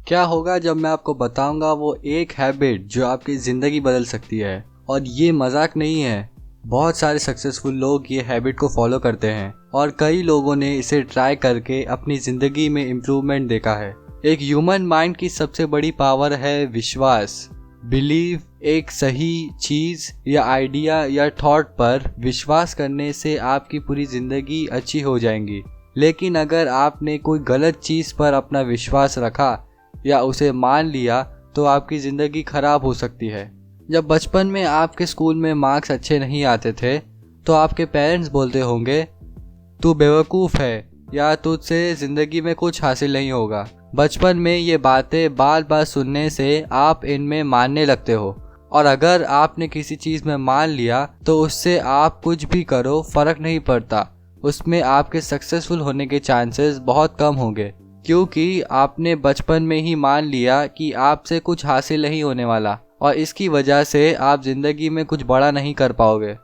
क्या होगा जब मैं आपको बताऊंगा वो एक हैबिट जो आपकी ज़िंदगी बदल सकती है। और ये मजाक नहीं है, बहुत सारे सक्सेसफुल लोग ये हैबिट को फॉलो करते हैं और कई लोगों ने इसे ट्राई करके अपनी ज़िंदगी में इम्प्रूवमेंट देखा है। एक ह्यूमन माइंड की सबसे बड़ी पावर है विश्वास। बिलीव, एक सही चीज़ या आइडिया या थॉट पर विश्वास करने से आपकी पूरी ज़िंदगी अच्छी हो जाएगी। लेकिन अगर आपने कोई गलत चीज़ पर अपना विश्वास रखा या उसे मान लिया तो आपकी ज़िंदगी खराब हो सकती है। जब बचपन में आपके स्कूल में मार्क्स अच्छे नहीं आते थे तो आपके पेरेंट्स बोलते होंगे तू बेवकूफ़ है या तुझसे ज़िंदगी में कुछ हासिल नहीं होगा। बचपन में ये बातें बार बार सुनने से आप इनमें मानने लगते हो और अगर आपने किसी चीज़ में मान लिया तो उससे आप कुछ भी करो फ़र्क नहीं पड़ता, उसमें आपके सक्सेसफुल होने के चांसेस बहुत कम होंगे क्योंकि आपने बचपन में ही मान लिया कि आपसे कुछ हासिल नहीं होने वाला और इसकी वजह से आप ज़िंदगी में कुछ बड़ा नहीं कर पाओगे।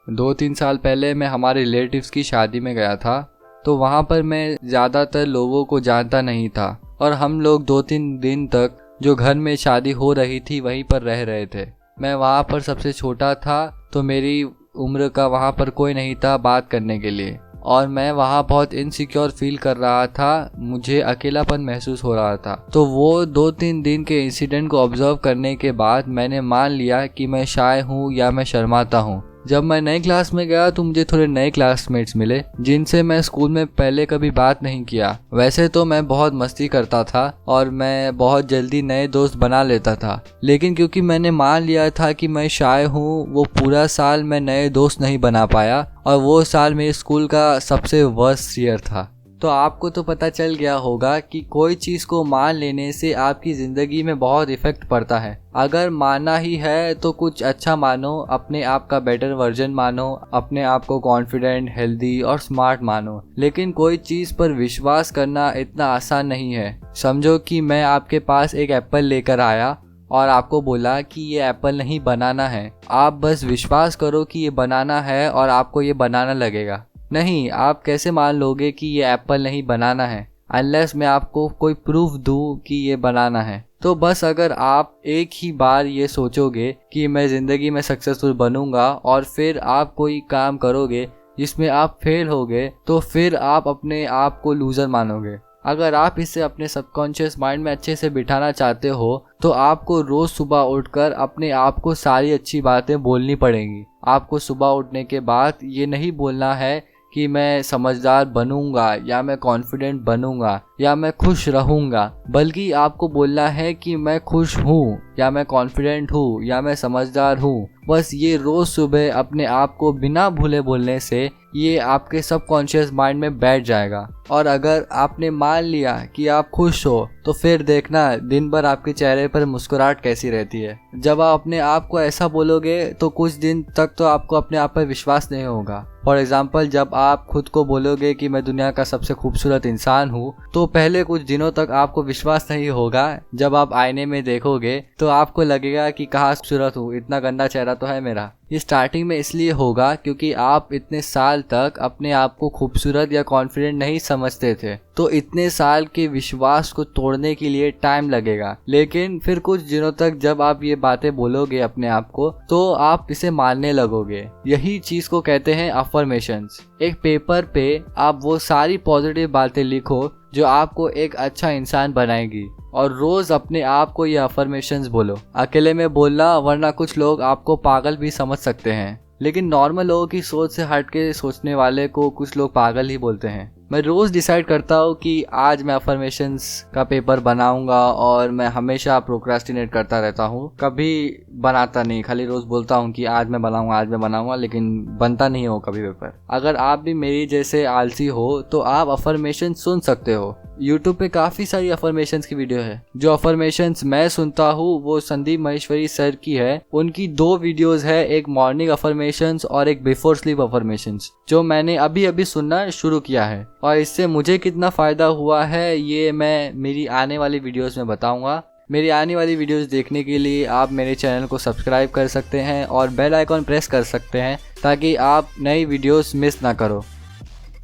2-3 साल पहले मैं हमारे रिलेटिव्स की शादी में गया था तो वहाँ पर मैं ज़्यादातर लोगों को जानता नहीं था और हम लोग 2-3 दिन तक जो घर में शादी हो रही थी वहीं पर रह रहे थे। मैं वहाँ पर सबसे छोटा था तो मेरी उम्र का वहाँ पर कोई नहीं था बात करने के लिए और मैं वहाँ बहुत इनसिक्योर फील कर रहा था, मुझे अकेलापन महसूस हो रहा था। तो वो 2-3 दिन के इंसिडेंट को ऑब्जर्व करने के बाद मैंने मान लिया कि मैं शाय हूँ या मैं शर्माता हूँ। जब मैं नई क्लास में गया तो मुझे थोड़े नए क्लासमेट्स मिले जिनसे मैं स्कूल में पहले कभी बात नहीं किया। वैसे तो मैं बहुत मस्ती करता था और मैं बहुत जल्दी नए दोस्त बना लेता था, लेकिन क्योंकि मैंने मान लिया था कि मैं शाय हूँ, वो पूरा साल मैं नए दोस्त नहीं बना पाया और वो साल मेरे स्कूल का सबसे वर्स्ट ईयर था। तो आपको तो पता चल गया होगा कि कोई चीज़ को मान लेने से आपकी ज़िंदगी में बहुत इफ़ेक्ट पड़ता है। अगर मानना ही है तो कुछ अच्छा मानो, अपने आप का बेटर वर्जन मानो, अपने आप को कॉन्फिडेंट, हेल्दी और स्मार्ट मानो। लेकिन कोई चीज़ पर विश्वास करना इतना आसान नहीं है। समझो कि मैं आपके पास एक एप्पल लेकर आया और आपको बोला कि ये एप्पल नहीं बनाना है, आप बस विश्वास करो कि ये बनाना है और आपको ये बनाना लगेगा। नहीं, आप कैसे मान लोगे कि ये एप्पल नहीं बनाना है अनलेस मैं आपको कोई प्रूफ दूं कि ये बनाना है। तो बस अगर आप एक ही बार ये सोचोगे कि मैं ज़िंदगी में सक्सेसफुल बनूंगा और फिर आप कोई काम करोगे जिसमें आप फेल होगे तो फिर आप अपने आप को लूज़र मानोगे। अगर आप इसे अपने सबकॉन्शियस माइंड में अच्छे से बिठाना चाहते हो तो आपको रोज़ सुबह उठकर अपने आप को सारी अच्छी बातें बोलनी पड़ेंगी। आपको सुबह उठने के बाद ये नहीं बोलना है कि मैं समझदार बनूंगा या मैं कॉन्फिडेंट बनूंगा या मैं खुश रहूंगा, बल्कि आपको बोलना है कि मैं खुश हूँ या मैं कॉन्फिडेंट हूँ या मैं समझदार हूँ। बस ये रोज़ सुबह अपने आप को बिना भूले बोलने से ये आपके सबकॉन्शियस माइंड में बैठ जाएगा। और अगर आपने मान लिया कि आप खुश हो तो फिर देखना दिन भर आपके चेहरे पर मुस्कुराहट कैसी रहती है। जब आप अपने आप को ऐसा बोलोगे तो कुछ दिन तक तो आपको अपने आप पर विश्वास नहीं होगा। फॉर एग्जाम्पल, जब आप खुद को बोलोगे कि मैं दुनिया का सबसे खूबसूरत इंसान हूँ तो पहले कुछ दिनों तक आपको विश्वास नहीं होगा। जब आप आईने में देखोगे तो आपको लगेगा कि कहाँ खूबसूरत हूँ, इतना गंदा चेहरा तो है मेरा। ये स्टार्टिंग में इसलिए होगा क्योंकि आप इतने साल तक अपने आप को खूबसूरत या कॉन्फिडेंट नहीं समझते थे, तो इतने साल के विश्वास को तोड़ने के लिए टाइम लगेगा। लेकिन फिर कुछ दिनों तक जब आप ये बातें बोलोगे अपने आप को तो आप इसे मानने लगोगे। यही चीज को कहते हैं अफर्मेशंस। एक पेपर पे आप वो सारी पॉजिटिव बातें लिखो जो आपको एक अच्छा इंसान बनाएगी और रोज अपने आप को ये अफर्मेशंस बोलो। अकेले में बोलना, वरना कुछ लोग आपको पागल भी समझ सकते हैं। लेकिन नॉर्मल लोगों की सोच से हट के सोचने वाले को कुछ लोग पागल ही बोलते हैं। मैं रोज डिसाइड करता हूँ कि आज मैं अफर्मेशंस का पेपर बनाऊंगा और मैं हमेशा प्रोक्रास्टिनेट करता रहता हूँ, कभी बनाता नहीं, खाली रोज बोलता हूँ कि आज मैं बनाऊंगा, लेकिन बनता नहीं हो कभी पेपर। अगर आप भी मेरी जैसे आलसी हो तो आप अफर्मेशन सुन सकते हो। यूट्यूब पे काफ़ी सारी अफर्मेशंस की वीडियो है। जो अफर्मेशंस मैं सुनता हूँ वो संदीप महेश्वरी सर की है। उनकी 2 वीडियोस है, एक मॉर्निंग अफर्मेशंस और एक बिफोर स्लीप अफर्मेशंस, जो मैंने अभी अभी सुनना शुरू किया है। और इससे मुझे कितना फ़ायदा हुआ है ये मैं मेरी आने वाली वीडियोस में बताऊँगा। मेरी आने वाली वीडियोस देखने के लिए आप मेरे चैनल को सब्सक्राइब कर सकते हैं और बेल आइकॉन प्रेस कर सकते हैं ताकि आप नई वीडियोस मिस ना करो।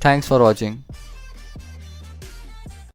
Thanks for watching.